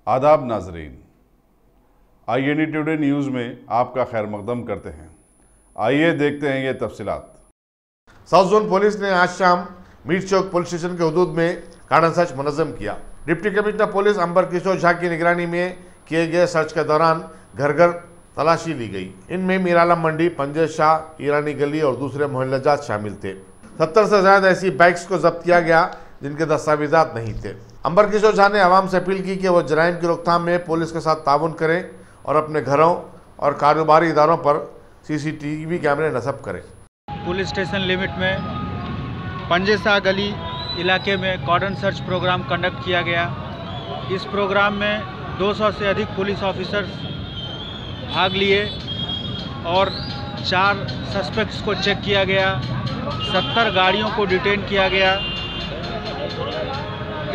आदाब नाजरीन, INE today news में आपका खैर मकदम करते हैं। आइए देखते हैं ये तफसीलात। साउथ जोन पुलिस ने आज शाम मीर चौक पुलिस स्टेशन के हदूद में कार्डन सर्च मुनज़्ज़म किया। डिप्टी कमिश्नर पुलिस अंबर किशोर झा की निगरानी में किए गए सर्च के दौरान घर घर तलाशी ली गई। इनमें मीरालम मंडी, पंजे शाह, ईरानी गली और दूसरे मोहल्लाजात शामिल थे। 70 से ज्यादा ऐसी बाइक्स को जब्त किया गया जिनके दस्तावेजात नहीं थे। अंबर किशोर झा ने आवाम से अपील की कि वो जराइम की रोकथाम में पुलिस के साथ ताउन करें और अपने घरों और कारोबारी इदारों पर CCTV कैमरे नस्ब करें। पुलिस स्टेशन लिमिट में पंजे शाह गली इलाके में कॉर्डन सर्च प्रोग्राम कंडक्ट किया गया। इस प्रोग्राम में 200 से अधिक पुलिस ऑफिसर्स भाग लिए और 4 सस्पेक्ट्स को चेक किया गया, 70 गाड़ियों को डिटेन किया गया।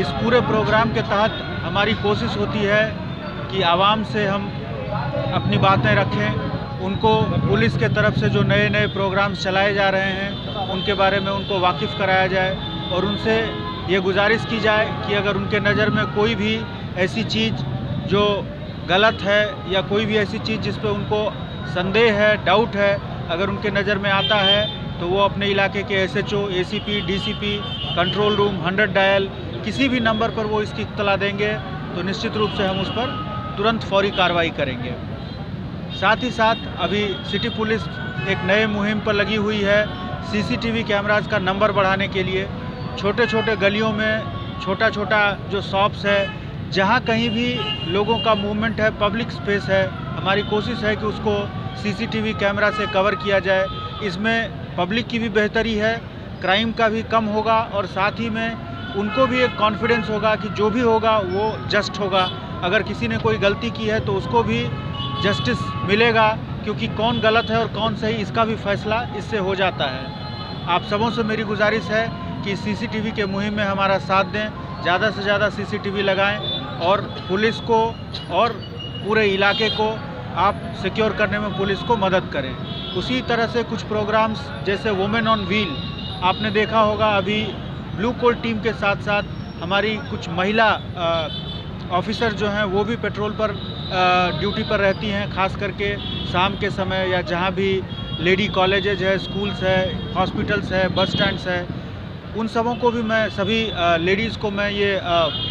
इस पूरे प्रोग्राम के तहत हमारी कोशिश होती है कि आवाम से हम अपनी बातें रखें, उनको पुलिस के तरफ से जो नए नए प्रोग्राम्स चलाए जा रहे हैं उनके बारे में उनको वाकिफ़ कराया जाए और उनसे ये गुजारिश की जाए कि अगर उनके नज़र में कोई भी ऐसी चीज़ जो गलत है या कोई भी ऐसी चीज़ जिस पे उनको संदेह है, डाउट है, अगर उनके नज़र में आता है तो वो अपने इलाके के SHO, ACP, DCP, control room, 100 dial किसी भी नंबर पर वो इसकी इत्तला देंगे तो निश्चित रूप से हम उस पर तुरंत फौरी कार्रवाई करेंगे। साथ ही साथ अभी सिटी पुलिस एक नए मुहिम पर लगी हुई है CCTV कैमराज का नंबर बढ़ाने के लिए। छोटे छोटे गलियों में छोटा छोटा जो शॉप्स है, जहाँ कहीं भी लोगों का मूवमेंट है, पब्लिक स्पेस है, हमारी कोशिश है कि उसको CCTV कैमरा से कवर किया जाए। इसमें पब्लिक की भी बेहतरी है, क्राइम का भी कम होगा और साथ ही में उनको भी एक कॉन्फिडेंस होगा कि जो भी होगा वो जस्ट होगा। अगर किसी ने कोई गलती की है तो उसको भी जस्टिस मिलेगा, क्योंकि कौन गलत है और कौन सही इसका भी फैसला इससे हो जाता है। आप सबों से मेरी गुजारिश है कि CCTV के मुहिम में हमारा साथ दें, ज़्यादा से ज़्यादा CCTV लगाएं और पुलिस को और पूरे इलाके को आप सिक्योर करने में पुलिस को मदद करें। उसी तरह से कुछ प्रोग्राम्स जैसे वुमेन ऑन व्हील आपने देखा होगा, अभी ब्लू कोट टीम के साथ साथ हमारी कुछ महिला ऑफिसर जो हैं वो भी पेट्रोल पर ड्यूटी पर रहती हैं, खास करके शाम के समय या जहाँ भी लेडी कॉलेजेज है, स्कूल्स है, हॉस्पिटल्स है, बस स्टैंड्स है, उन सबों को भी मैं सभी लेडीज़ को मैं ये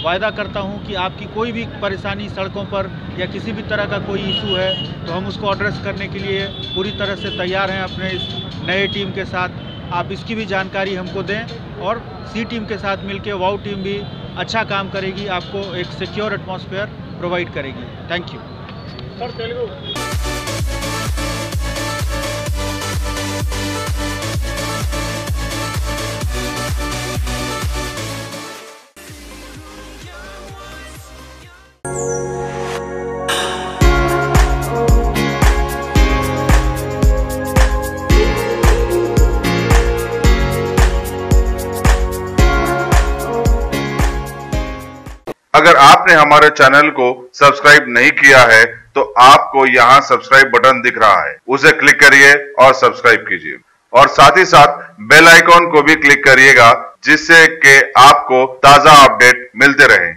वायदा करता हूँ कि आपकी कोई भी परेशानी सड़कों पर या किसी भी तरह का कोई इशू है तो हम उसको एड्रेस करने के लिए पूरी तरह से तैयार हैं अपने इस नए टीम के साथ। आप इसकी भी जानकारी हमको दें और C टीम के साथ मिलकर वाउ टीम भी अच्छा काम करेगी, आपको एक सिक्योर एटमॉस्फेयर प्रोवाइड करेगी। Thank you. अगर आपने हमारे चैनल को सब्सक्राइब नहीं किया है तो आपको यहाँ सब्सक्राइब बटन दिख रहा है, उसे क्लिक करिए और सब्सक्राइब कीजिए और साथ ही साथ बेल आइकॉन को भी क्लिक करिएगा, जिससे कि आपको ताजा अपडेट मिलते रहे।